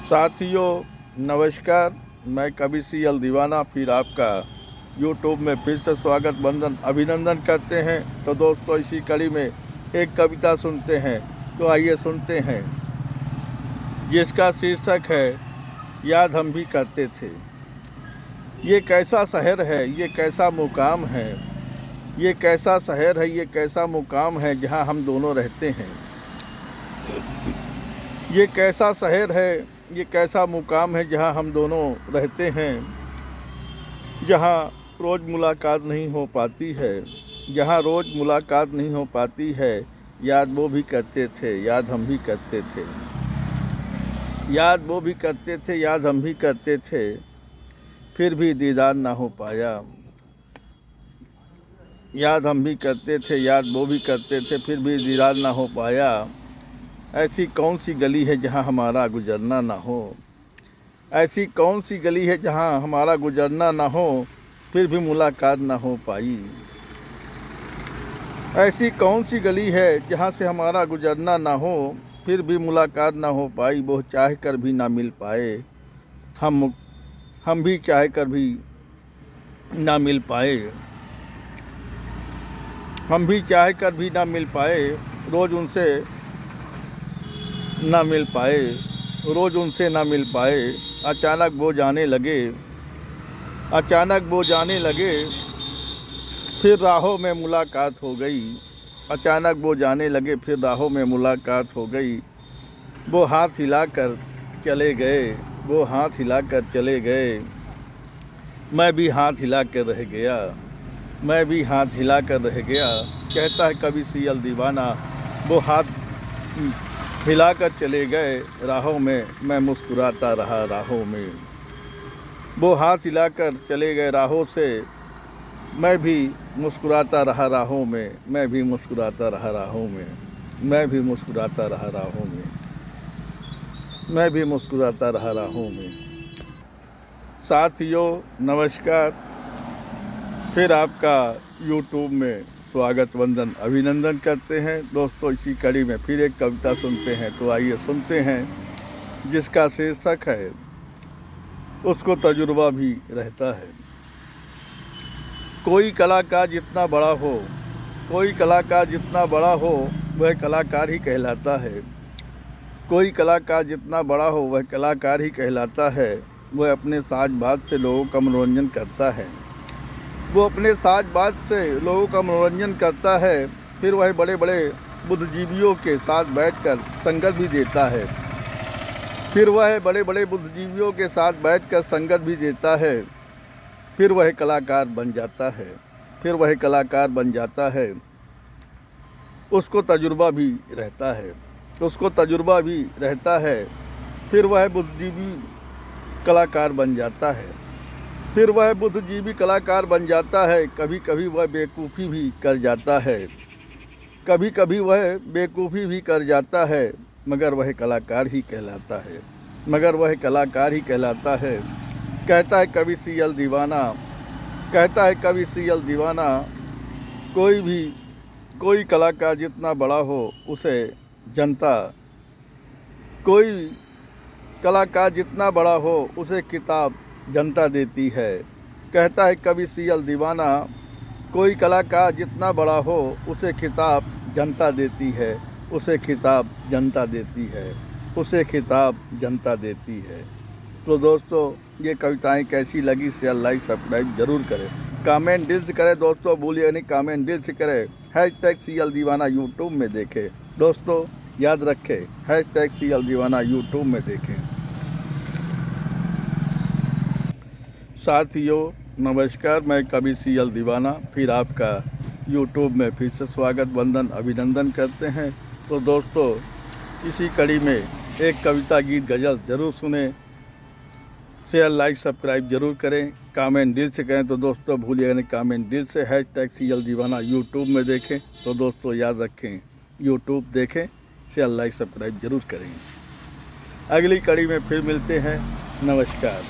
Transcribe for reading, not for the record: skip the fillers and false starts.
साथियों नमस्कार, मैं कवि सीएल दीवाना फिर आपका यूट्यूब में फिर से स्वागत वंदन अभिनंदन करते हैं। तो दोस्तों इसी कड़ी में एक कविता सुनते हैं, तो आइए सुनते हैं, जिसका शीर्षक है याद हम भी करते थे। ये कैसा शहर है, ये कैसा मुकाम है, ये कैसा शहर है, ये कैसा मुकाम है जहाँ हम दोनों रहते हैं। ये कैसा शहर है, ये कैसा मुकाम है जहाँ हम दोनों रहते हैं, जहाँ रोज़ मुलाकात नहीं हो पाती है, जहाँ रोज़ मुलाकात नहीं हो पाती है। याद वो भी करते थे, याद हम भी करते थे, याद वो भी करते थे, याद हम भी करते थे, फिर भी दीदार ना हो पाया। याद हम भी करते थे, याद वो भी करते थे, फिर भी दीदार ना हो पाया। ऐसी कौन सी गली है जहाँ हमारा गुजरना ना हो, ऐसी कौन सी गली है जहाँ हमारा गुजरना ना हो, फिर भी मुलाकात ना हो पाई। ऐसी कौन सी गली है जहाँ से हमारा गुजरना ना हो, फिर भी मुलाकात ना हो पाई। वो चाह कर भी ना मिल पाए, हम भी चाह कर भी ना मिल पाए, हम भी चाह कर भी ना मिल पाए। रोज़ उनसे ना मिल पाए, रोज़ उनसे ना मिल पाए। अचानक वो जाने लगे, अचानक वो जाने लगे, फिर राहों में मुलाकात हो गई। अचानक वो जाने लगे, फिर राहों में मुलाकात हो गई। वो हाथ हिलाकर चले गए, वो हाथ हिलाकर चले गए। मैं भी हाथ हिला कर रह गया, मैं भी हाथ हिला कर रह गया। कहता है कवि सीएल दीवाना, वो हाथ हिलाकर चले गए राहों में, मैं मुस्कुराता रहा राहों में। वो हाथ हिलाकर चले गए राहों से, मैं भी मुस्कुराता रहा राहों में, मैं भी मुस्कुराता रहा राहों में, मैं भी मुस्कुराता रहा राहों में, मैं भी मुस्कुराता रहा राहों में। साथियों नमस्कार, फिर आपका यूट्यूब में स्वागत वंदन अभिनंदन करते हैं। दोस्तों इसी कड़ी में फिर एक कविता सुनते हैं, तो आइए सुनते हैं, जिसका शीर्षक है उसको तजुर्बा भी रहता है। कोई कलाकार जितना बड़ा हो, कोई कलाकार जितना बड़ा हो, वह कलाकार ही कहलाता है। कोई कलाकार जितना बड़ा हो, वह कलाकार ही कहलाता है। वह अपने साज बाज से लोगों का मनोरंजन करता है, वो अपने साज बाज से लोगों का मनोरंजन करता है। फिर वह बड़े बड़े बुद्धिजीवियों के साथ बैठकर संगत भी देता है, फिर वह बड़े बड़े बुद्धिजीवियों के साथ बैठकर संगत भी देता है। फिर वह कलाकार बन जाता है, फिर वह कलाकार बन जाता है। उसको तजुर्बा भी रहता है, उसको तजुर्बा भी रहता है। फिर वह बुद्धिजीवी कलाकार बन जाता है, फिर वह बुद्धिजीवी कलाकार बन जाता है। कभी कभी वह बेवकूफ़ी भी कर जाता है, कभी कभी वह बेवकूफ़ी भी कर जाता है, मगर वह कलाकार ही कहलाता है, मगर वह कलाकार ही कहलाता है। कहता है कवि सीएल दीवाना, कहता है कवि सीएल दीवाना, कोई कलाकार जितना बड़ा हो उसे जनता, कोई कलाकार जितना बड़ा हो उसे किताब जनता देती है। कहता है कवि सीएल दीवाना, कोई कलाकार जितना बड़ा हो उसे खिताब जनता देती है, उसे खिताब जनता देती है, उसे खिताब जनता देती है। तो दोस्तों ये कविताएं कैसी लगी, शेयर लाइक सब्सक्राइब जरूर करें, कमेंट दिल से करें। दोस्तों भूलिए नहीं, कमेंट दिल से करें। हैशटैग सीएल दीवाना यूट्यूब में देखें। दोस्तों याद रखें, हैशटैग सीएल दीवाना यूट्यूब में देखें। साथियों नमस्कार, मैं कवि सीएल दीवाना फिर आपका यूट्यूब में फिर से स्वागत वंदन अभिनंदन करते हैं। तो दोस्तों इसी कड़ी में एक कविता गीत गज़ल ज़रूर सुने, शेयर लाइक सब्सक्राइब जरूर करें, कमेंट दिल से करें। तो दोस्तों भूलिएगा नहीं, कमेंट दिल से। हैशटैग सीएल दीवाना यूट्यूब में देखें। तो दोस्तों याद रखें, यूट्यूब देखें, शेयर लाइक सब्सक्राइब जरूर करें। अगली कड़ी में फिर मिलते हैं। नमस्कार।